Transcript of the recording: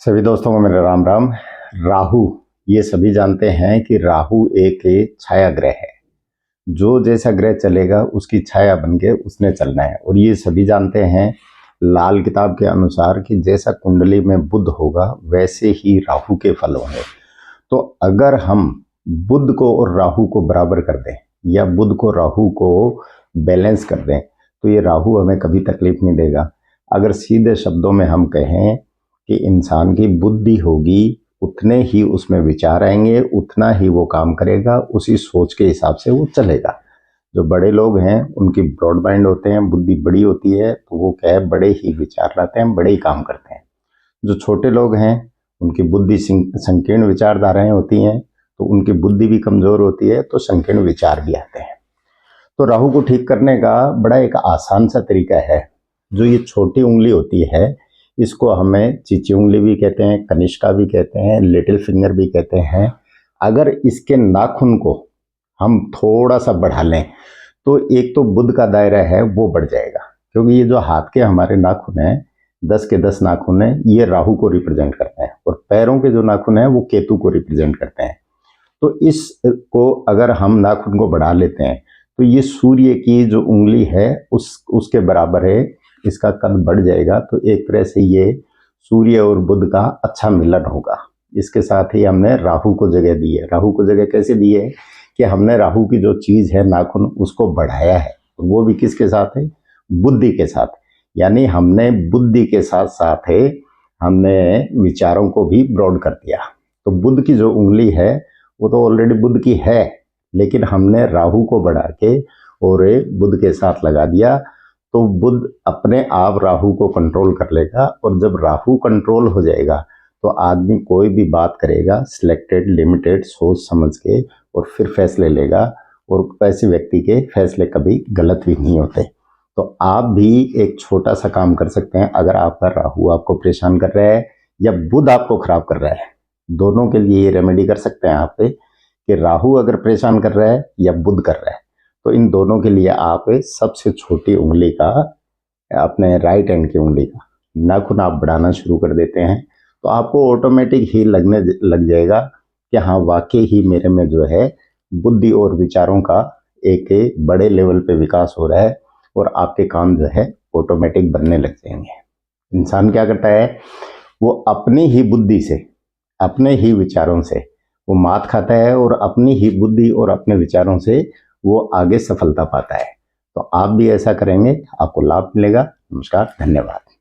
सभी दोस्तों को मेरा राम राम। राहु, ये सभी जानते हैं कि राहु एक छाया ग्रह है। जो जैसा ग्रह चलेगा उसकी छाया बन के उसने चलना है। और ये सभी जानते हैं लाल किताब के अनुसार कि जैसा कुंडली में बुध होगा वैसे ही राहु के फल होंगे। तो अगर हम बुध को और राहु को बराबर कर दें या बुध को राहु को बैलेंस कर दें तो ये राहु हमें कभी तकलीफ नहीं देगा। अगर सीधे शब्दों में हम कहें कि इंसान की बुद्धि होगी उतने ही उसमें विचार आएंगे, उतना ही वो काम करेगा, उसी सोच के हिसाब से वो चलेगा। जो बड़े लोग हैं उनकी ब्रॉड माइंड होते हैं, बुद्धि बड़ी होती है, तो वो क्या है, बड़े ही विचार लाते हैं, बड़े ही काम करते हैं। जो छोटे लोग हैं उनकी बुद्धि संकीर्ण विचारधाराएं होती हैं, तो उनकी बुद्धि भी कमजोर होती है, तो संकीर्ण विचार भी आते हैं। तो राहु को ठीक करने का बड़ा एक आसान सा तरीका है। जो ये छोटी उंगली होती है इसको हमें चीची उंगली भी कहते हैं, कनिष्का भी कहते हैं, लिटिल फिंगर भी कहते हैं। अगर इसके नाखून को हम थोड़ा सा बढ़ा लें तो एक तो बुध का दायरा है वो बढ़ जाएगा, क्योंकि ये जो हाथ के हमारे नाखून हैं 10 के 10 नाखून हैं, ये राहु को रिप्रेजेंट करते हैं, और पैरों के जो नाखून हैं वो केतु को रिप्रेजेंट करते हैं। तो इसको अगर हम नाखून को बढ़ा लेते हैं तो ये सूर्य की जो उंगली है उसके बराबर है, इसका कद बढ़ जाएगा। तो एक तरह से ये सूर्य और बुध का अच्छा मिलन होगा। इसके साथ ही हमने राहु को जगह दी है। राहु को जगह कैसे दी है कि हमने राहु की जो चीज है नाखून उसको बढ़ाया है, वो भी किसके साथ है, बुद्धि के साथ। यानी हमने बुद्धि के साथ साथ है हमने विचारों को भी ब्रॉड कर दिया। तो बुध की जो उंगली है वो तो ऑलरेडी बुध की है, लेकिन हमने राहु को बढ़ा के और बुध के साथ लगा दिया, तो बुध अपने आप राहु को कंट्रोल कर लेगा। और जब राहु कंट्रोल हो जाएगा तो आदमी कोई भी बात करेगा सिलेक्टेड लिमिटेड सोच समझ के और फिर फैसले लेगा, और ऐसे व्यक्ति के फैसले कभी गलत भी नहीं होते। तो आप भी एक छोटा सा काम कर सकते हैं। अगर आपका राहु आपको परेशान कर रहा है या बुध आपको खराब कर रहा है, दोनों के लिए ये रेमेडी कर सकते हैं आप कि राहु अगर परेशान कर रहा है या बुध कर रहा है तो इन दोनों के लिए आप सबसे छोटी उंगली का, अपने राइट हैंड की उंगली का नाखून आप बढ़ाना शुरू कर देते हैं, तो आपको ऑटोमेटिक ही लगने लग जाएगा कि हाँ वाकई ही मेरे में जो है बुद्धि और विचारों का एक बड़े लेवल पे विकास हो रहा है, और आपके काम जो है ऑटोमेटिक बनने लग जाएंगे। इंसान क्या करता है, वो अपनी ही बुद्धि से, अपने ही विचारों से वो मात खाता है, और अपनी ही बुद्धि और अपने विचारों से वो आगे सफलता पाता है। तो आप भी ऐसा करेंगे, आपको लाभ मिलेगा। नमस्कार, धन्यवाद।